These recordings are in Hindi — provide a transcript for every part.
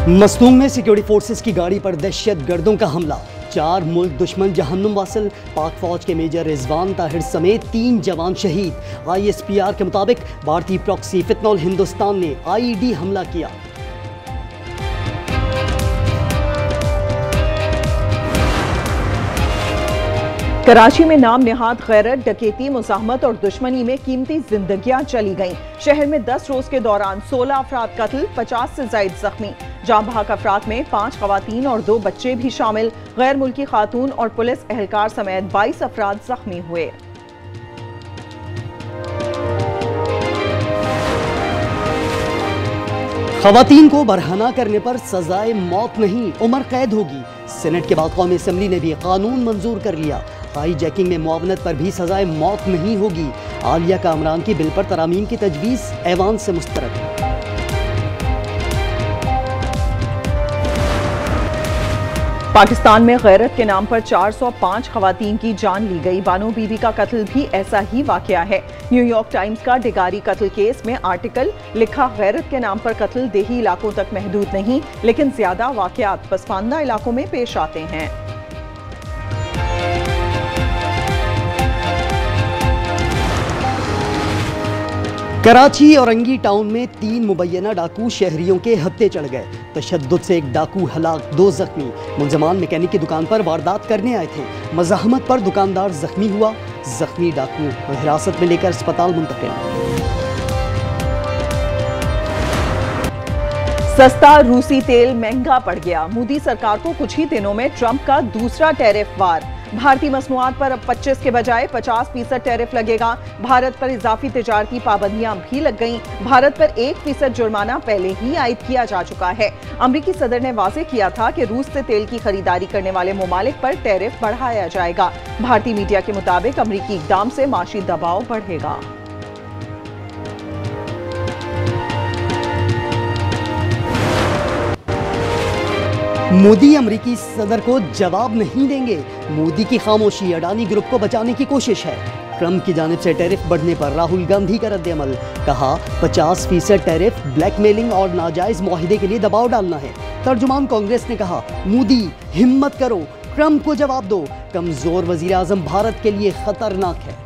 मस्तूंग में सिक्योरिटी फोर्सेस की गाड़ी पर दहशतगर्दों का हमला। 4 मुल्क दुश्मन जहन्नुम वासिल। पाक फौज के मेजर रिजवान ताहिर समेत 3 जवान शहीद। ISPR के मुताबिक भारतीय प्रॉक्सी फितनौल हिंदुस्तान ने IED हमला किया। कराची में नाम निहाद गैरत, डकैती, मुज़ाहमत और दुश्मनी में कीमती जिंदगियां चली गईं। शहर में 10 रोज के दौरान 16 अफराद कत्ल, 50 से ज्यादा जख्मी। जाम बहक अफराद में 5 खवातीन और 2 बच्चे भी शामिल। गैर मुल्की खातून और पुलिस एहलकार समेत 22 अफराद जख्मी हुए। खवातीन को बरहना करने पर सजाए मौत नहीं, उम्र कैद होगी। सेनेट के बाद कौमी असम्बली ने भी कानून मंजूर कर लिया। हाईजैकिंग में मुआवनत पर भी सजाए मौत नहीं होगी। आलिया कामरान की बिल पर तरामीम की तजवीज़ ऐवान से मुस्तरद। पाकिस्तान में गैरत के नाम पर 405 खवातीन की जान ली गई। बानो बीबी का कत्ल भी ऐसा ही वाकया है। न्यूयॉर्क टाइम्स का डिगारी कत्ल केस में आर्टिकल लिखा, गैरत के नाम पर कत्ल देही इलाकों तक महदूद नहीं, लेकिन ज्यादा वाकयात पसमानदा इलाकों में पेश आते हैं। कराची औरंगी टाउन में 3 मुबैना डाकू शहरियों के हत्थे चढ़ गए। तशद्दुद से 1 डाकू हलाक, 2 जख्मी। मुलजमान मैकेनिक की दुकान पर वारदात करने आए थे। मज़ाहमत पर दुकानदार जख्मी हुआ। जख्मी डाकू हिरासत में लेकर अस्पताल मुंतकिल। सस्ता रूसी तेल महंगा पड़ गया। मोदी सरकार को कुछ ही दिनों में ट्रंप का दूसरा टैरिफ वार। भारतीय मसनूआत पर अब 25 के बजाय 50% टैरिफ लगेगा। भारत पर इजाफी तिजारती पाबंदियां भी लग गईं। भारत पर 1% जुर्माना पहले ही आयद किया जा चुका है। अमरीकी सदर ने वाजे किया था कि रूस से तेल की खरीदारी करने वाले ममालिक पर टैरिफ बढ़ाया जाएगा। भारतीय मीडिया के मुताबिक अमरीकी इकदाम से माशी दबाव बढ़ेगा। मोदी अमरीकी सदर को जवाब नहीं देंगे। मोदी की खामोशी अडानी ग्रुप को बचाने की कोशिश है। ट्रंप की जानिब से टैरिफ बढ़ने पर राहुल गांधी का रद्द-ए-अमल। कहा 50% टैरिफ ब्लैकमेलिंग और नाजायज मुआहिदे के लिए दबाव डालना है। तर्जुमान कांग्रेस ने कहा, मोदी हिम्मत करो, ट्रंप को जवाब दो। कमजोर वजीर आजम भारत के लिए खतरनाक है।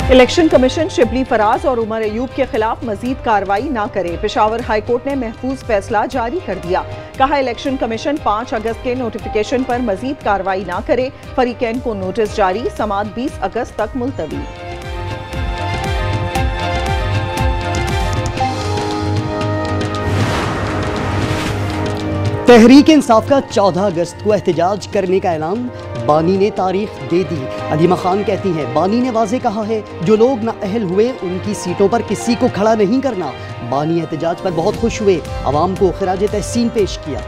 इलेक्शन कमीशन शिबली फराज और उमर अयूब के खिलाफ मजीद कार्रवाई न करे। पेशावर हाई कोर्ट ने महफूज फैसला जारी कर दिया। कहा, इलेक्शन कमीशन 5 अगस्त के नोटिफिकेशन पर मजीद कार्रवाई न करे। फरीकैन को नोटिस जारी, समाअत 20 अगस्त तक मुलतवी। तहरीक इंसाफ का 14 अगस्त को एहतजाज करने का ऐलान। बानी ने तारीख दे दी। अदीमा खान कहती हैं, बानी ने वाजे कहा है, जो लोग नाअहल हुए उनकी सीटों पर किसी को खड़ा नहीं करना। बानी एहतजाज पर बहुत खुश हुए, अवाम को खिराज तहसीन पेश किया।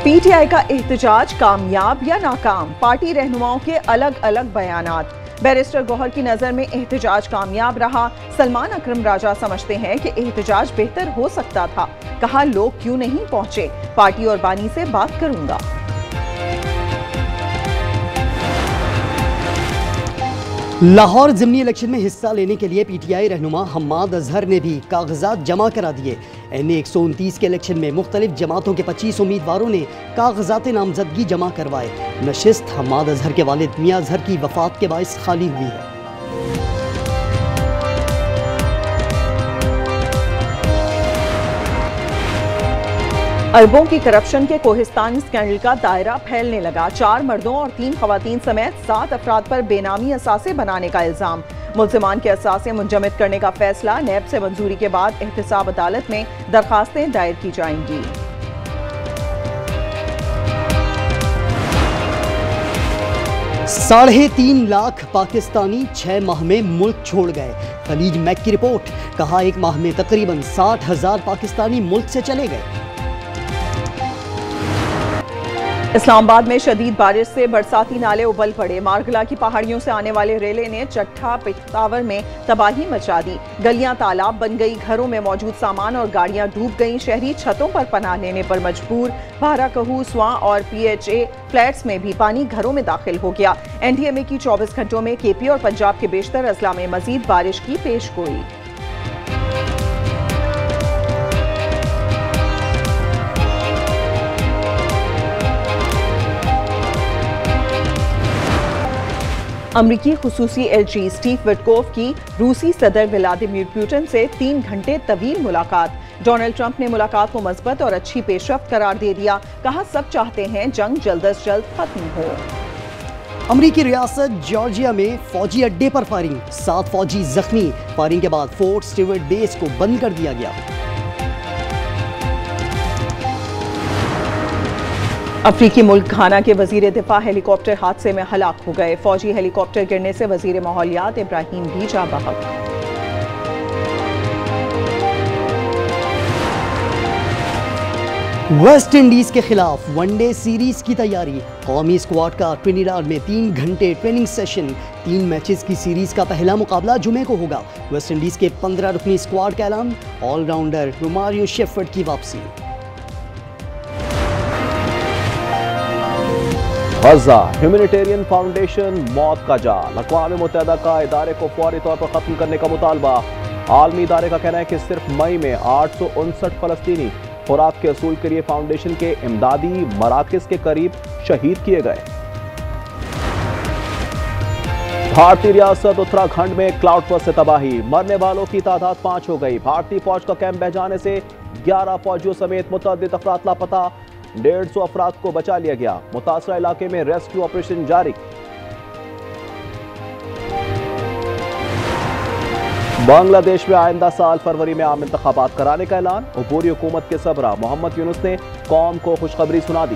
PTI का एहतजाज कामयाब या नाकाम? पार्टी रहनुमाओं के अलग अलग बयानात। बैरिस्टर गौहर की नजर में एहतजाज कामयाब रहा। सलमान अकरम राजा समझते हैं कि एहतजाज बेहतर हो सकता था। कहा, लोग क्यों नहीं पहुंचे, पार्टी और बानी से बात करूंगा। लाहौर ज़िमनी इलेक्शन में हिस्सा लेने के लिए PTI रहनुमा हम्माद अजहर ने भी कागजात जमा करा दिए। NA 129 के इलेक्शन में मुख्तलिफ जमातों के 25 उम्मीदवारों ने कागजात नामजदगी जमा करवाए। नशिस्त हम्माद अजहर के वालिद मियां अजहर की वफात के बाइस खाली हुई है। अरबों की करप्शन के कोहिस्तान स्कैंडल का दायरा फैलने लगा। 4 मर्दों और 3 खवातीन समेत 7 अफराद पर बेनामी असासे बनाने का इल्जाम। मुल्जिमान के असासे मुंजमद करने का फैसला। नैब से मंजूरी के बाद एहतसाब अदालत में दरखास्तें दायर की जाएंगी। साढ़े 3 लाख पाकिस्तानी 6 माह में मुल्क छोड़ गए। खलीज मैक की रिपोर्ट। कहा, 1 माह में तकरीबन 60,000 पाकिस्तानी मुल्क से चले गए। इस्लामाबाद में शदीद बारिश से बरसाती नाले उबल पड़े। मारगला की पहाड़ियों से आने वाले रेले ने चट्ठा पिशावर में तबाही मचा दी। गलियां तालाब बन गई, घरों में मौजूद सामान और गाड़ियां डूब गईं। शहरी छतों पर पनाह लेने पर मजबूर। भाराकहू, स्वां और PHA फ्लैट्स में भी पानी घरों में दाखिल हो गया। NDMA की 24 घंटों में KP और पंजाब के बेशतर अजला में मजीद बारिश की पेशगोई। अमरीकी खुसूसी LG स्टीव विटकोफ की रूसी सदर व्लादिमीर पुतिन से 3 घंटे तवील मुलाकात। डोनाल्ड ट्रंप ने मुलाकात को मस्बत और अच्छी पेशरफ्त करार दे दिया। कहा, सब चाहते हैं जंग जल्द अज जल्द खत्म हो। अमरीकी रियासत जॉर्जिया में फौजी अड्डे पर फायरिंग, 7 फौजी जख्मी। फायरिंग के बाद फोर्ट स्टीवर्ट बेस को बंद कर दिया गया। अफ्रीकी मुल्क घाना के वजीर दिफा हेलीकॉप्टर हादसे में हलाक हो गए। फौजी हेलीकॉप्टर गिरने से वजीर माहौलियात इब्राहिम भी जा बहक। वेस्ट इंडीज के खिलाफ वनडे सीरीज की तैयारी। कौमी स्क्वाड का ट्रिनिडाड में 3 घंटे ट्रेनिंग सेशन। 3 मैचेस की सीरीज का पहला मुकाबला जुमे को होगा। वेस्ट इंडीज के 15 रुकनी स्क्वाड का ऐलान। ऑलराउंडर रोमारियो शेफर्ड की वापसी। गज़ा ह्यूमैनिटेरियन फाउंडेशन मौत का जाल। अक़वाम मुत्तहिदा का इदारे को फौरी तौर पर ख़त्म करने का मुतालबा। आलमी इदारे का कहना है कि सिर्फ मई में 859 फ़लस्तीनी खुराक के असूल के लिए फाउंडेशन के इमदादी मराकज़ के करीब शहीद किए गए। भारतीय रियासत उत्तराखंड में क्लाउड बर्स्ट से तबाही। मरने वालों की तादाद 5 हो गई। भारतीय फौज का कैंप बह जाने से 11 फौजियों समेत मुतअद्दिद अफराद लापता। 150 अफराद को बचा लिया गया। मुतासरा इलाके में रेस्क्यू ऑपरेशन जारी। बांग्लादेश में आइंदा साल फरवरी में आम इंतखाबात कराने का ऐलान। अबूरी हुकूमत के सबरा मोहम्मद यूनुस ने कौम को खुशखबरी सुना दी।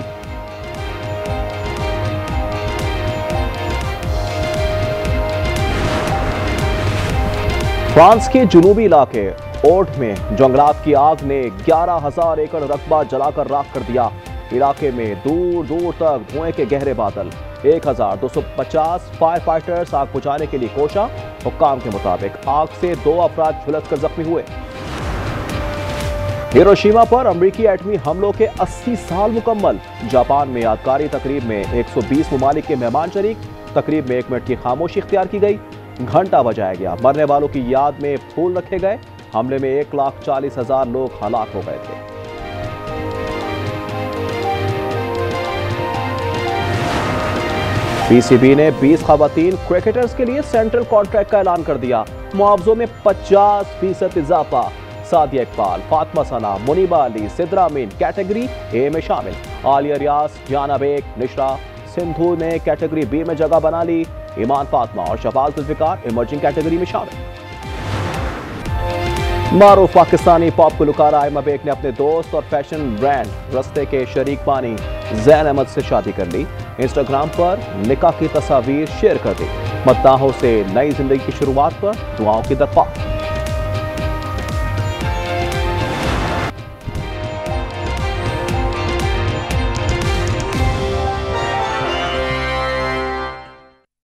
फ्रांस के जुनूबी इलाके ओट में जंगलात की आग ने 11,000 एकड़ रकबा जलाकर राख कर दिया। इलाके में दूर दूर तक धुएं के गहरे बादल। 1250 फायर फाइटर्स आग बुझाने के लिए कोशा। हुक्काम के मुताबिक आग से 2 अफराद झुलसकर जख्मी हुए। हिरोशिमा पर अमरीकी एटमी हमलों के 80 साल मुकम्मल। जापान में यादगारी तकरीब में 120 ममालिक के मेहमान शरीक। तकरीब में 1 मिनट की खामोशी इख्तियार की गई। घंटा बजाया गया। मरने वालों की याद में फूल रखे गए। हमले में 1,40,000 लोग हलाक हो गए थे। PCB ने 20 खवातीन क्रिकेटर्स के लिए सेंट्रल कॉन्ट्रैक्ट का ऐलान कर दिया। मुआवजों में 50% इजाफा। सादिया इकबाल, फातिमा सना, मुनीबा अली, सिद्रा अमीन कैटेगरी ए में शामिल। आलिया रियाज, जाना बेग, निशरा सिंधु ने कैटेगरी बी में जगह बना ली। ईमान फातिमा और शहबाज जुल्फिकार इमर्जिंग कैटेगरी में शामिल। मारूफ पाकिस्तानी पॉप गुलकार आयमा बेग ने अपने दोस्त और फैशन ब्रांड रस्ते के शरीक बानी जैन अहमद से शादी कर ली। इंस्टाग्राम पर निकाह की तस्वीर शेयर कर दी। मद्दाहों से नई जिंदगी की शुरुआत पर दुआओं की दरख्वास्त।